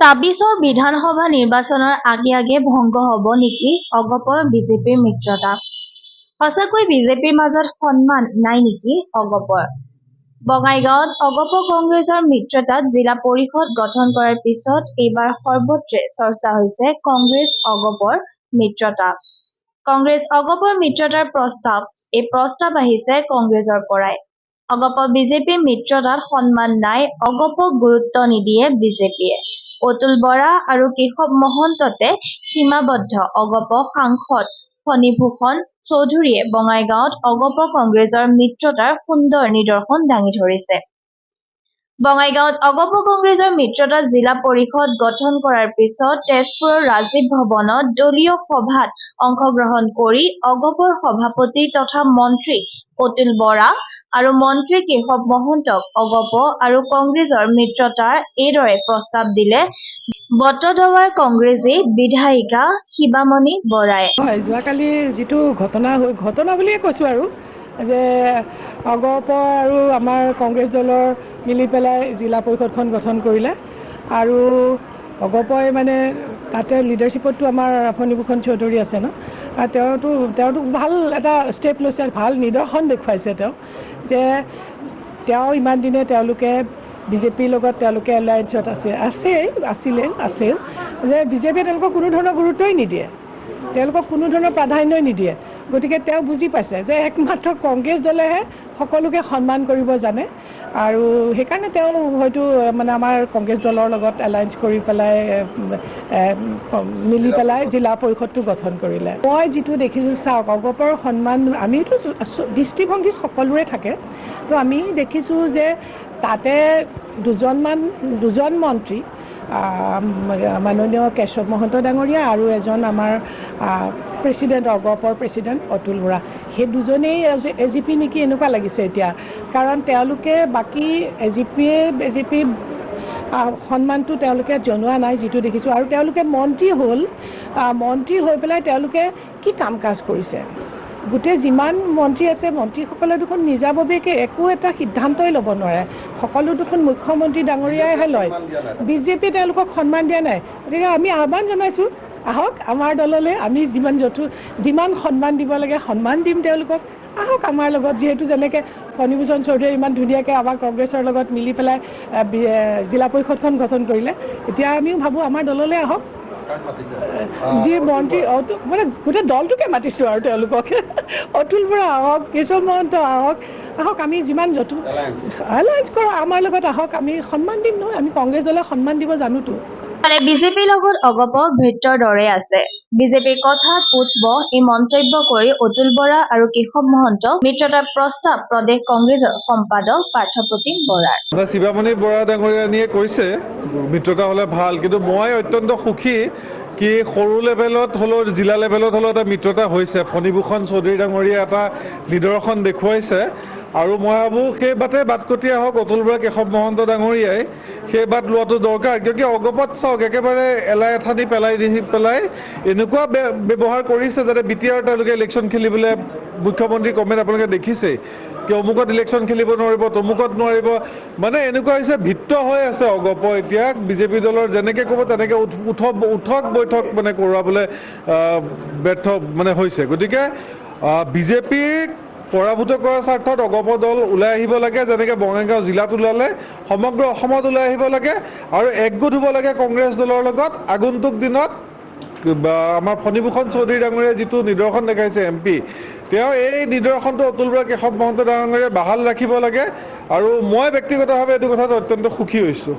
২৬ৰ বিধানসভা নিৰ্বাচনৰ আগে ভংগ হ'ব নেকি অগপৰ বিজেপিৰ মিত্ৰতা? সঁচাকৈ বিজেপিৰ মাজত সন্মান নাই নেকি অগপৰ? বঙাইগাঁৱত অগপ কংগ্ৰেছৰ মিত্ৰতাত জিলা পৰিষদ গঠন কৰাৰ পিছত এইবাৰ সৰ্বত্ৰে চৰ্চা হৈছে কংগ্ৰেছ অগপৰ মিত্ৰতা। কংগ্ৰেছ অগপৰ মিত্ৰতাৰ প্ৰস্তাৱ। এই প্ৰস্তাৱ আহিছে কংগ্ৰেছৰ পৰাই। অগপ বিজেপিৰ মিত্ৰতাত সন্মান নাই, অগপক গুৰুত্ব নিদিয়ে বিজেপিয়ে। অতুল বৰা আৰু কেশৱ মহন্ততে সীমাবদ্ধ অগপ সাংসদ ফণীভূষণ চৌধুৰীয়ে বঙাইগাঁৱত অগপ কংগ্ৰেছৰ মিত্ৰতাৰ সুন্দৰ নিদৰ্শন দাঙি ধৰিছে। বঙাইগাঁৱত অগপ কংগ্ৰেছৰ মিত্ৰতাত জিলা পৰিষদ গঠন কৰাৰ পিছত তেজপুৰৰ ৰাজীৱ ভৱনত দলীয় সভাত অংশগ্ৰহণ কৰি অগপৰ সভাপতি তথা মন্ত্ৰী অতুল বৰা আৰু মন্ত্ৰী কেশৱ মহন্তক অগপ আৰু কংগ্ৰেছৰ মিত্ৰতাৰ এইদৰে প্ৰস্তাৱ দিলে বটদ্ৰৱাৰ কংগ্ৰেছী বিধায়িকা শিৱামণি বৰাই। যোৱাকালি যিটো ঘটনা বুলিয়ে কৈছোঁ আৰু যে অগপ আৰু আমাৰ কংগ্ৰেছ দলৰ মিলি পেলাই জিলা পৰিষদখন গঠন কৰিলে আৰু অগপই মানে তাতে লিডাৰশ্বিপততো আমাৰ ফণীভূষণ চৌধুৰী আছে ন, তেওঁতো ভাল এটা ষ্টেপ লৈছে, ভাল নিদৰ্শন দেখুৱাইছে যে তেওঁ ইমান দিনে তেওঁলোকে বিজেপিৰ লগত তেওঁলোকে এলায়েন্সত আছেও যে বিজেপিয়ে তেওঁলোকক কোনো ধৰণৰ গুৰুত্বই নিদিয়ে, তেওঁলোকক কোনো ধৰণৰ প্ৰাধান্যই নিদিয়ে। গতিকে তেওঁ বুজি পাইছে যে একমাত্ৰ কংগ্ৰেছ দলেহে সকলোকে সন্মান কৰিব জানে আৰু সেইকাৰণে তেওঁ হয়তো মানে আমাৰ কংগ্ৰেছ দলৰ লগত এলায়েন্স কৰি পেলাই মিলি পেলাই জিলা পৰিষদটো গঠন কৰিলে। মই যিটো দেখিছোঁ, চাওক, অগপৰ সন্মান আমিতো দৃষ্টিভংগী সকলোৰে থাকে, তো আমি দেখিছোঁ যে তাতে দুজন মন্ত্ৰী, মাননীয় কেশৱ মহন্ত ডাঙৰীয়া আৰু এজন আমাৰ প্ৰেচিডেণ্ট, অগপৰ প্ৰেচিডেণ্ট অতুল বৰা, সেই দুজনেই AGP নেকি এনেকুৱা লাগিছে এতিয়া। কাৰণ তেওঁলোকে বাকী AGP সন্মানটো তেওঁলোকে জনোৱা নাই যিটো দেখিছোঁ। আৰু তেওঁলোকে মন্ত্ৰী হৈ পেলাই তেওঁলোকে কি কাম কাজ কৰিছে? গোটেই যিমান মন্ত্ৰী আছে, মন্ত্ৰীসকলে দেখোন নিজাববীয়াকৈ একো এটা সিদ্ধান্তই ল'ব নোৱাৰে, সকলো দেখোন মুখ্যমন্ত্ৰী ডাঙৰীয়াইহে লয়। বিজেপিয়ে তেওঁলোকক সন্মান দিয়া নাই। গতিকে আমি আহ্বান জনাইছোঁ, আহক আমাৰ দললৈ, আমি যিমান সন্মান দিব লাগে সন্মান দিম তেওঁলোকক। আহক আমাৰ লগত, যিহেতু যেনেকৈ ফণীভূষণ চৌধুৰীয়ে ইমান ধুনীয়াকৈ আমাৰ কংগ্ৰেছৰ লগত মিলি পেলাই জিলা পৰিষদখন গঠন কৰিলে, এতিয়া আমিও ভাবোঁ আমাৰ দললৈ আহক। মন্ত্ৰী মানে গোটেই দলটোকে মাতিছোঁ আৰু তেওঁলোকক। অতুল বৰা আহক, কেশৱ মহন্ত আহক, আমি যিমান এলায়েন্স কৰক, আমাৰ লগত আহক, আমি সন্মান দিম নহয়, আমি কংগ্ৰেছ দলে সন্মান দিব জানোতো। বিজেপিৰ লগত অগপ ভৃত্যৰ দৰে আছে, বিজেপিৰ কথাত উঠব এই মন্তব্য কৰি অতুল বৰা আৰু কেশৱ মহন্তক মিত্ৰতাৰ প্ৰস্তাৱ প্ৰদেশ কংগ্ৰেছৰ সম্পাদক পাৰ্থপ্ৰতিম বৰাৰ। শিৱামণি বৰা ডাঙৰীয়ানীয়ে কৈছে মিত্ৰতা হ'লে ভাল, কিন্তু মই অত্যন্ত সুখী কি সৰু লেভেলত হ'লেও, জিলা লেভেলত হ'লেও এটা মিত্ৰতা হৈছে। ফণীভূষণ চৌধুৰী ডাঙৰীয়া এটা নিদৰ্শন দেখুৱাইছে আৰু মই ভাবোঁ সেই বাটে বাটকটি আহক অতুল বৰা, কেশৱ মহন্ত ডাঙৰীয়াই সেই বাট লোৱাটো দৰকাৰ। কিয় অগপত চাওক, একেবাৰে এলাই এঠানি পেলাই এনেকুৱা ব্যৱহাৰ কৰিছে যাতে BTR তেওঁলোকে ইলেকশ্যন খেলিবলৈ, মুখ্যমন্ত্ৰী কমেণ্ট আপোনালোকে দেখিছেই, কি অমুকত ইলেকশ্যন খেলিব নোৱাৰিব, তমুকত নোৱাৰিব, মানে এনেকুৱা হৈছে ভিত্ত হৈ আছে অগপ এতিয়া বিজেপি দলৰ যেনেকৈ ক'ব তেনেকৈ উঠক বৈঠক মানে কৰোৱাবলৈ ব্যৰ্থ মানে হৈছে। গতিকে বিজেপিক পৰাভূত কৰাৰ স্বাৰ্থত অগপ দল ওলাই আহিব লাগে, যেনেকৈ বঙাইগাঁও জিলাত ওলালে সমগ্ৰ অসমত ওলাই আহিব লাগে আৰু একগোট হ'ব লাগে কংগ্ৰেছ দলৰ লগত। আগন্তুক দিনত আমাৰ ফণীভূষণ চৌধুৰী ডাঙৰীয়াই যিটো নিদৰ্শন দেখাইছে MP, তেওঁ এই নিদৰ্শনটো অতুল বৰা, কেশৱ মহন্ত ডাঙৰীয়াই বাহাল ৰাখিব লাগে আৰু মই ব্যক্তিগতভাৱে এইটো কথাত অত্যন্ত সুখী হৈছোঁ।